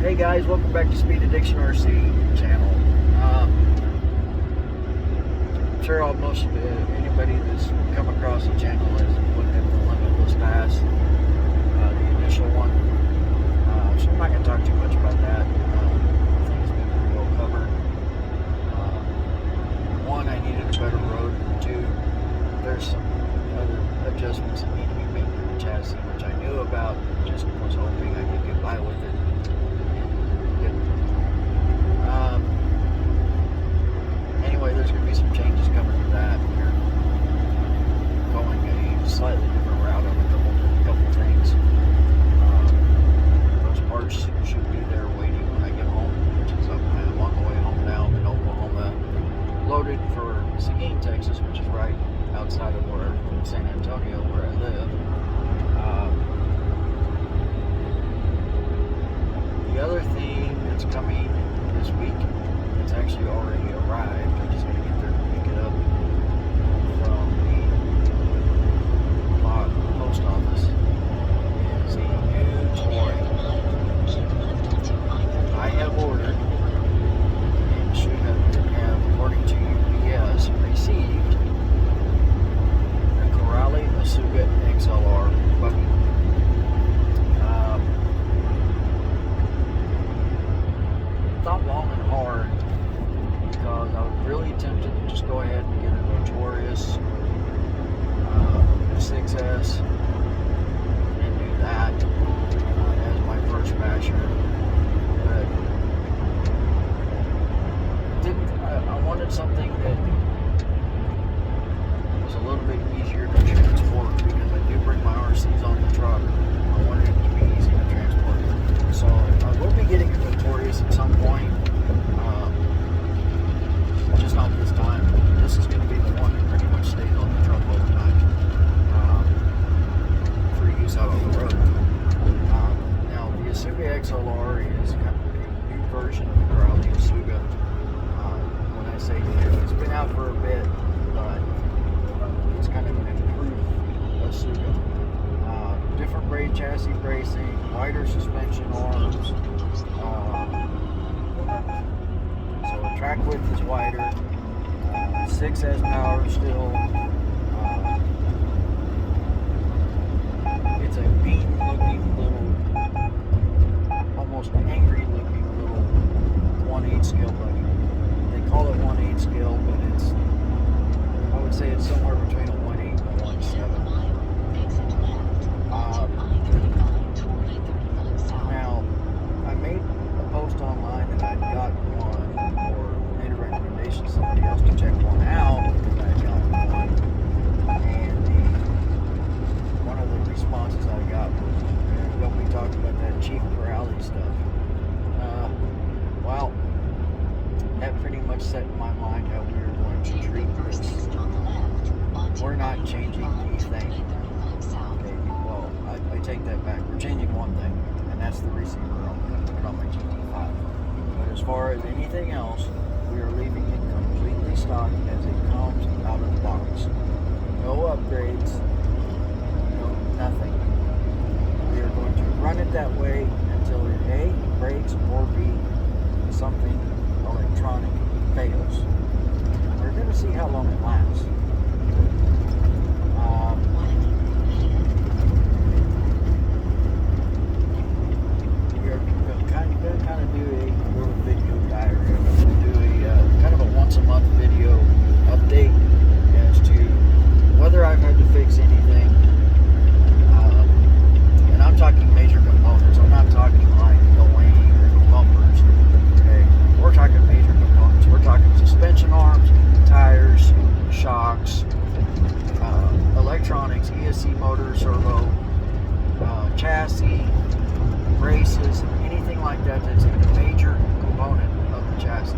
Hey guys, welcome back to Speed Addiction RC channel. I'm sure almost anybody that's come across the channel has looked at the Limitless Pass, the initial one. So I'm not going to talk too much about that. I think it's been pretty well covered. One, I needed a better road. Two, there's some other adjustments that need to be made to the chassis, which I knew about, just was hoping I could get by with it. Anyway, there's going to be some changes coming to that. We're going a slightly different route on a couple things. Those parts should be there waiting when I get home, which is I'm on the way home now. I'm in Oklahoma, loaded for Seguin, Texas, which is right outside of San Antonio, where I live. The other thing that's coming this week, it's actually already arrived. I'm just going to get there and pick it up from the post office. Is a new toy. I have ordered and should have, according to UPS, received the Corrale Asuga XLR buggy. Thought long and hard, because I was really tempted to just go ahead and get a Notorious 6S and do that as my first basher. But I wanted something that was a little bit easier to transport, because I do bring my RCs on the truck. I wanted it to be easy to transport. So I will be getting a Notorious at some point. Just not this time. This is going to be the one that pretty much stays on the truck all the time, for use out on the road. Now, the Asuga XLR is kind of a new version of the Corrale Asuga. When I say new, it's been out for a bit, but it's kind of an improved Asuga. Different braid chassis bracing, wider suspension arms. So the track width is wider. 6S power still. It's a beaten looking little, almost angry looking little 1/8 scale buggy. They call it 1/8 scale, but it's, I would say it's somewhere between a 1/8 and a 1/7. Now, I made a post online that I'd got one, or made a recommendation to somebody else to check one out, because I had gotten one. And one of the responses I got was, don't be talking about that cheap Corrale stuff. Well, that pretty much set in my mind how we were going to treat this. We're not changing anything. Okay, well, I take that back. We're changing one thing, and that's the receiver. I'm going to put it on my GT5. But as far as anything else, we are leaving it completely stock as it comes out of the box. No upgrades, no nothing. We are going to run it that way until it A, breaks, or B, something electronic fails. We're going to see how long it lasts. We are going to kind of do a little video diary. I'm going to do a kind of a once a month video update as to whether I've had to fix anything. And I'm talking major components. I'm not talking like the wing or the bumpers. Okay, we're talking major components. We're talking suspension arms, tires, shocks, electronics, ESC motor, servo, chassis, braces, anything like that that's a major component of the chassis.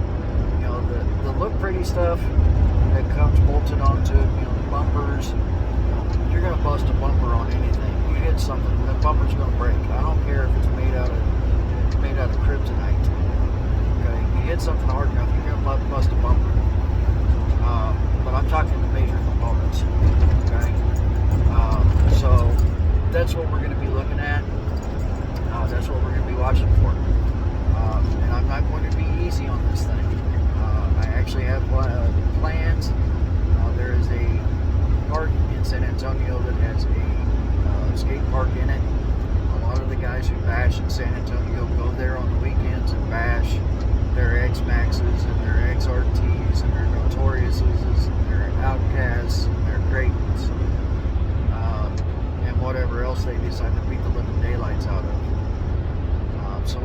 You know, the look pretty stuff that comes bolted onto it, you know, the bumpers, you know, you're going to bust a bumper on anything. You hit something, the bumper's going to break. I don't care if it's made out of kryptonite. Okay, you hit something hard enough, you're going to bust a bumper. But I'm talking the major components. Okay, so that's what we're going to be looking at. That's what we're going to be watching for.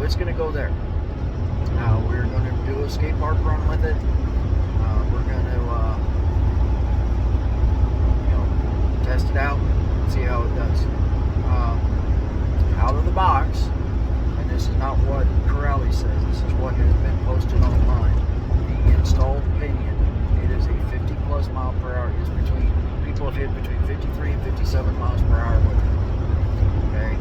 it's going to go there. We're going to do a skate park run with it. We're going to, test it out, see how it does. Out of the box, and this is not what Corrali says, this is what has been posted online. The installed Pinion, it is a 50 plus mile per hour. It's between, people have hit between 53 and 57 miles per hour with it. Okay,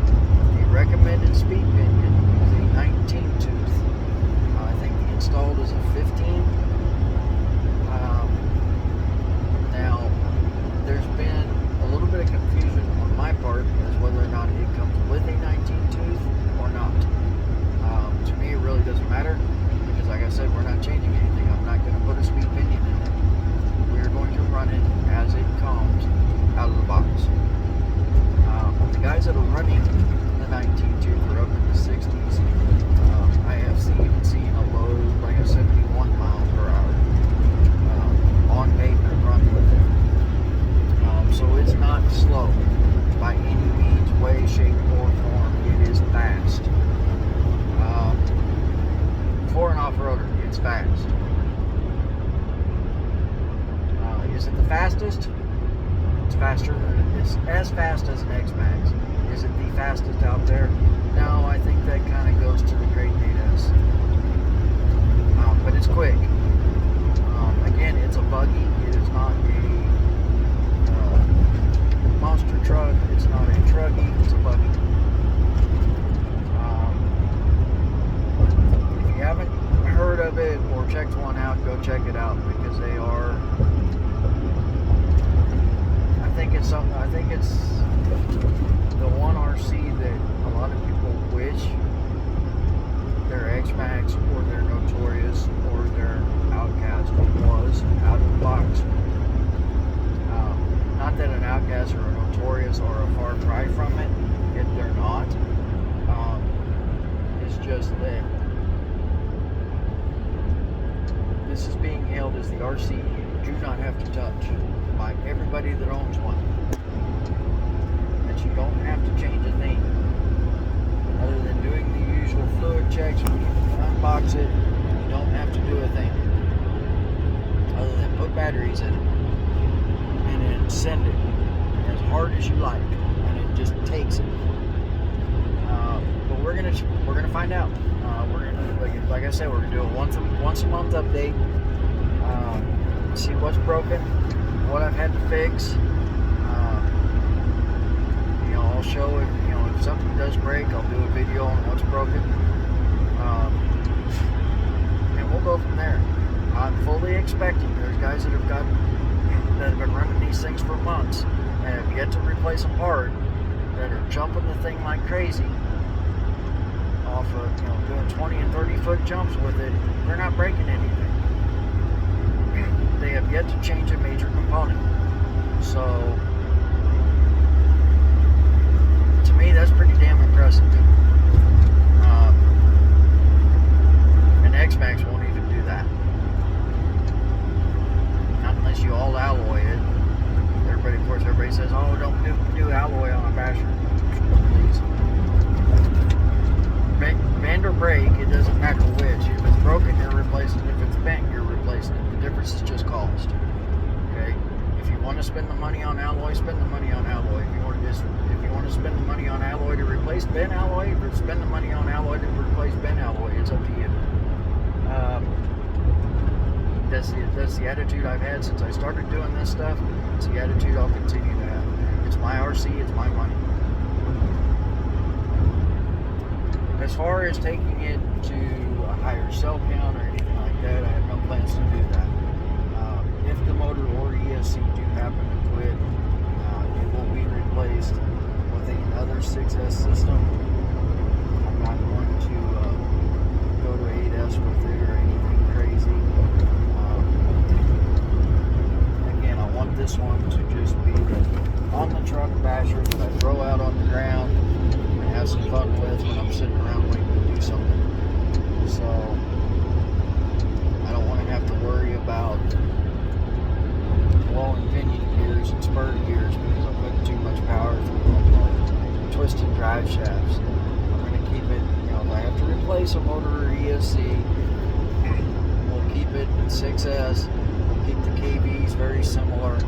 the recommended speed Pinion is a 19 tooth. I think the installed is a 15. Now, there's been a little bit of confusion on my part as whether or not it comes with a 19 tooth or not. To me, it really doesn't matter because, like I said, we're not changing anything. I'm not going to put a speed Pinion in it. We're going to run it as it comes out of the box. The guys that are running the 19 tooth are up in the 60s. I have even seen a low, like a 71 miles per hour on pavement run with it. So it's not slow by any means, way, shape, or form. It is fast. For an off-roader, it's fast. Is it the fastest? It's faster than, it's as fast as an X-Max. Is it the fastest out there? No, I think that kind of goes to the Great 8S. But it's quick. Again, it's a buggy. It is not a monster truck. It's not a trucky. It's a buggy. If you haven't heard of it or checked one out, go check it out because they are. I think it's the one RC that a lot of people wish their X-Max or their Notorious or their Outcast was out of the box. Not that an Outcast or a Notorious are a far cry from it, if they're not. It's just that this is being hailed as the RC you do not have to touch by everybody that owns one. That you don't have to change a thing other than doing the usual fluid checks when you unbox it. You don't have to do a thing other than put batteries in it and then send it as hard as you like, and it just takes it. But we're gonna find out. We're gonna, like I said, we're gonna do a once a month update. See what's broken, what I've had to fix. I'll show it. If something does break, I'll do a video on what's broken, and we'll go from there. I'm fully expecting. There's guys that have been running these things for months and have yet to replace a part that are jumping the thing like crazy off of doing 20 and 30 foot jumps with it. They're not breaking anything. They have yet to change a major component. So to me, that's pretty damn impressive. An X-Max won't even do that. Not unless you all alloy it. Everybody says, oh, don't do alloy on a basher. Please. Bend or break, it doesn't matter which. If it's broken, you're replacing it. If it's bent, you're replacing it. The difference is just cost. Okay? If you want to spend the money on alloy, spend the money on alloy. If you want to spend the money on alloy to replace bent alloy, or spend the money on alloy to replace bent alloy, it's up to you. That's the attitude I've had since I started doing this stuff. It's the attitude I'll continue to have. It's my RC, it's my money. As far as taking it to a higher cell count or anything like that, I have no plans to do that. If the motor or ESC do happen to quit, it will be replaced with another 6S system. I'm not going to go to 8S with it or anything crazy. Again, I want this one to just be on the truck basher that I throw out on the ground and have some fun with when I'm sitting around waiting to do something. So I don't want to have to worry about blowing pinion gears and spur gears because I'm putting too much power through them, twisting drive shafts. replace a motor ESC. We'll keep it 6S. We'll keep the KVs very similar.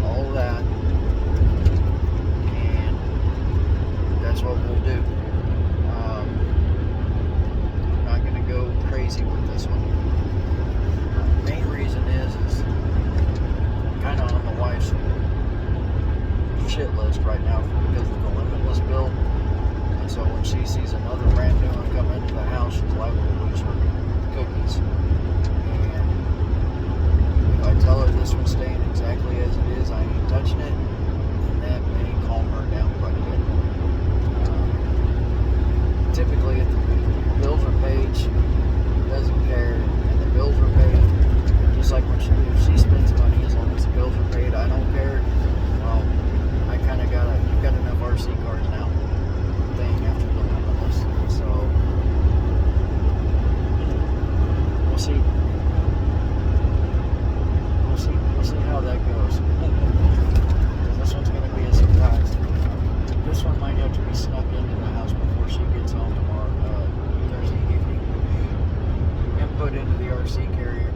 All of that. And that's what we'll do. I'm not going to go crazy with this one. The main reason is kind of on the wife's shit list right now because of the Limitless build. And so when she sees another brand new one come into the house, she's liable to lose her cookies. And if I tell her this one's staying exactly as it is, I ain't touching it, then that may calm her down quite a bit. Typically, if the bills are paid, she doesn't care, and the bills are paid. Just like when if she spends money, as long as the bills are paid, I don't care. Well, I kind of you've got enough RC cars now, thing after the Limitless. So, we'll see. We'll see how that goes. This one's going to be a surprise. This one might have to be snuck into the house before she gets home tomorrow, Thursday evening, and put into the RC carrier.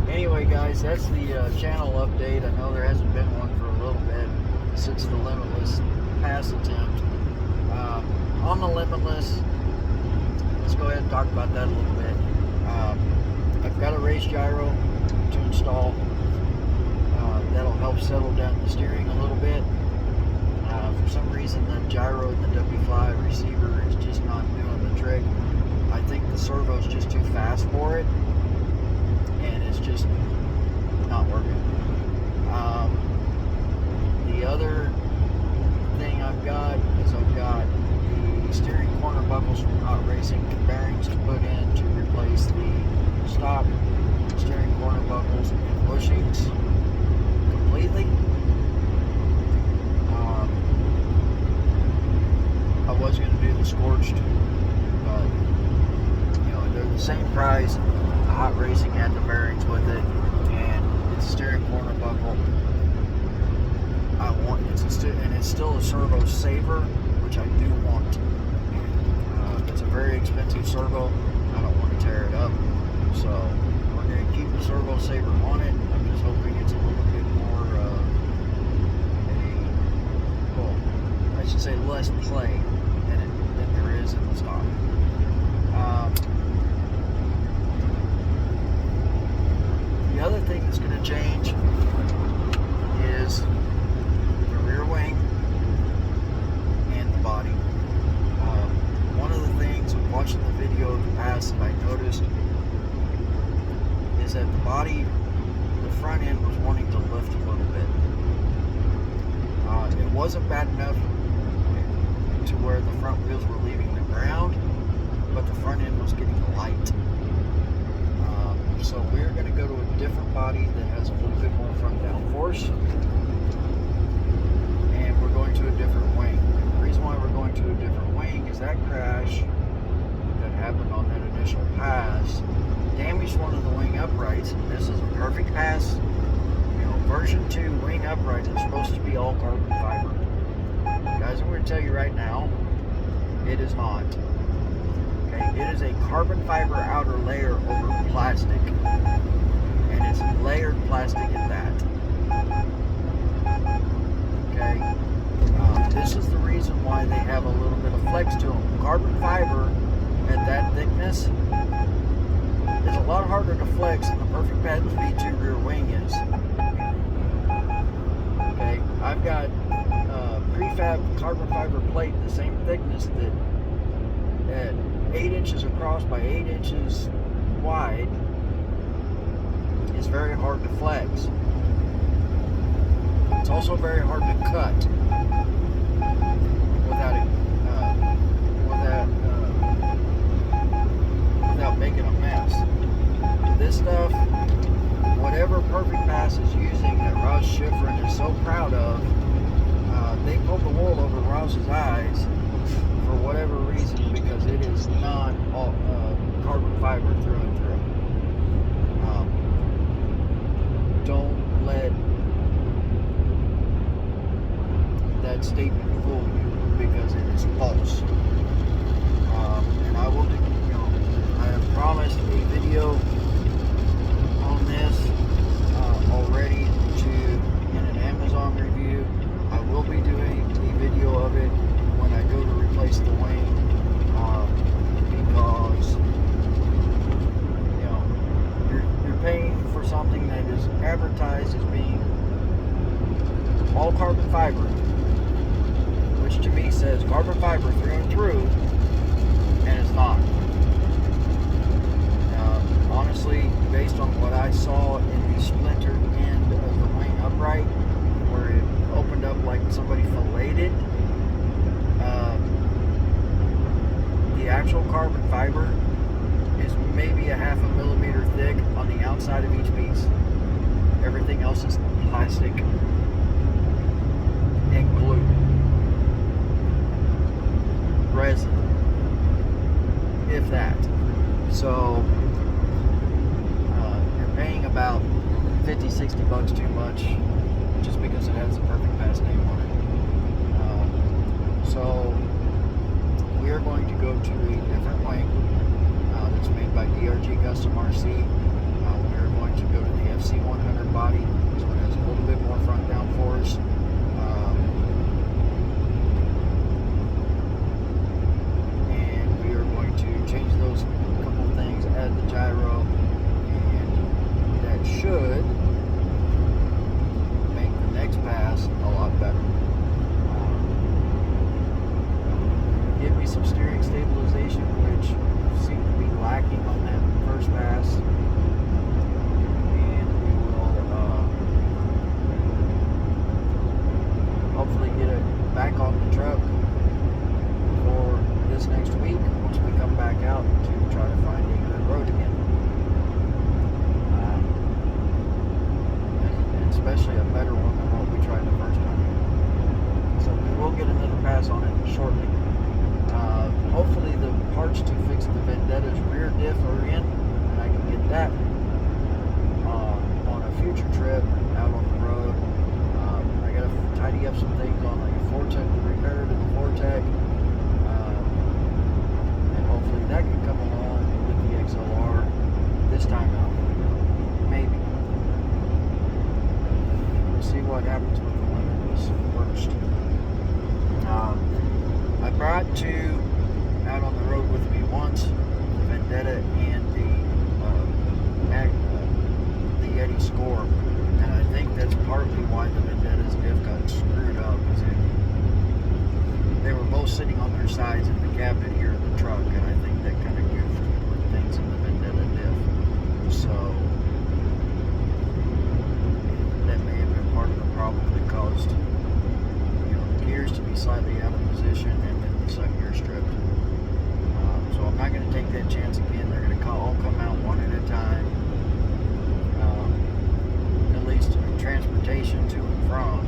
Anyway, guys, that's the channel update. I know there hasn't been one for a little bit since the Limitless pass attempt. On the Limitless, let's go ahead and talk about that a little bit. I've got a race gyro to install. That'll help settle down the steering a little bit. For some reason, the gyro in the W5 receiver is just not doing the trick. I think the servo's just too fast for it, and it's just not working. The other thing I've got is I've got the steering corner buckles from Hot Racing bearings to put in to replace the stock steering corner buckles and bushings completely. I was going to do the scorched, but they're the same price. Hot Racing had the bearings with it, and it's a steering corner buckle. And it's still a servo saver, which I do want. It's a very expensive servo. I don't want to tear it up, so we're going to keep the servo saver on it. I'm just hoping it's a little bit more, I should say less play than there is in the stock. The other thing that's going to change is the rear wing and the body. One of the things watching the video of the past that I noticed is that the body, the front end was wanting to lift a little bit. It wasn't bad enough to where the front wheels were leaving the ground, but the front end was getting light. So we're going to go to a different body that has a little bit more front downforce, and we're going to a different wing. And the reason why we're going to a different wing is that crash that happened on that initial pass damaged one of the wing uprights. And this is a perfect pass. Version 2 wing upright is supposed to be all carbon fiber. Guys, I'm going to tell you right now, it is not. Okay, it is a carbon fiber outer layer over plastic, and it's layered plastic at that. Okay, this is the reason why they have a little bit of flex to them. Carbon fiber at that thickness is a lot harder to flex than the Perfect Pass V2 rear wing is. Okay, I've got prefab carbon fiber plate the same thickness that at 8 inches across by 8 inches wide is very hard to flex. It's also very hard to cut without making a mess. This stuff, whatever Perfect Pass is using that Ross Schifrin is so proud of, they pulled the wool over Ross's eyes for whatever reason, because it is not all carbon fiber through and through. Don't let that statement fool you, because it is natural carbon fiber is maybe a 1/2 millimeter thick on the outside of each piece. Everything else is plastic and glue, resin, if that. So you're paying about 50-60 bucks too much just because it has a Perfect Pass name on it. So we are going to go to a different wing that's made by DRG Custom RC. We are going to go to the FC100 body, so it has a little bit more front downforce. And we are going to change those couple things, add the gyro, and that should make the next pass a lot better. Give me some steering stabilization, which seemed to be lacking on that first pass, and we will hopefully get it back on the truck for this next week once we come back out to try to find a good road again, and especially a better one than what we tried the first time. So we will get another pass on it shortly. Hopefully the parts to fix the Vendetta's rear diff are in, and I can get that on a future trip out on the road. I gotta tidy up some things on like a Vortec, the repair to the Vortec, and hopefully that can come along with the XLR this time out. Maybe. We'll see what happens with the Limitless first. I brought two out on the road with me once, the Vendetta and the Yeti Score, and I think that's partly why the Vendetta's diff got screwed up, because they were both sitting on their sides in the cabinet here in the truck, and I think that kind of goofed with things in the Vendetta diff. So that may have been part of the problem that caused the gears to be slightly out of position and then the side gear stripped. So I'm not going to take that chance again. They're going to all come out one at a time. At least in transportation to and from.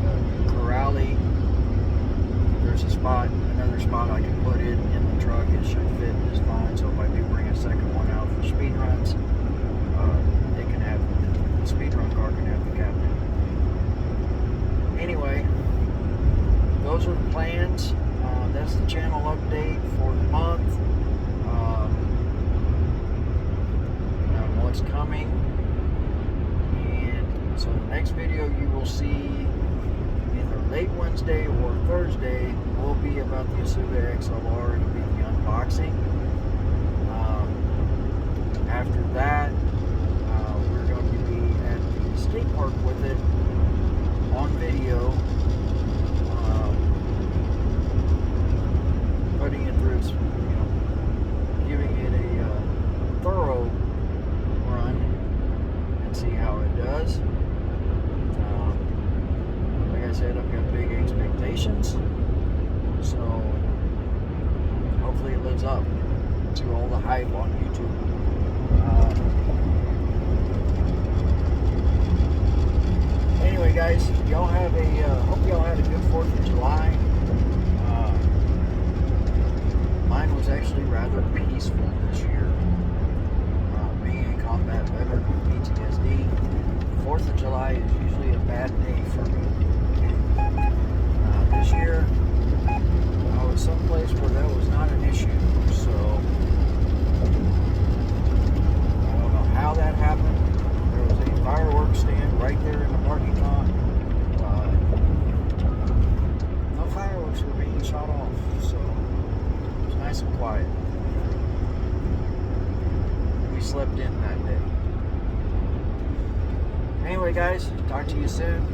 The Corrali, there's another spot I can put it in the truck. It should fit just fine. So if I do bring a second one out for speed runs, it can have the speed run car can have the cabinet. Anyway, those are the plans. That's the channel update for the month. What's coming. And so the next video you will see either late Wednesday or Thursday will be about the Isuga XLR. It'll be the unboxing. After that, we're going to be at the skate park with it on video. Putting it through its, giving it a thorough run and see how it does. Like I said, I've got big expectations, so hopefully it lives up to all the hype on YouTube. Anyway, guys, y'all have hope y'all had a good 4th of July. Mine was actually rather peaceful this year. Being a combat veteran with PTSD, 4th of July is usually a bad day for me. This year, I was someplace where that was not an issue, so I don't know how that happened. There was a fireworks stand right there in the parking lot. No fireworks were being shot off, so nice and quiet. We slept in that day. Anyway, guys, talk to you soon.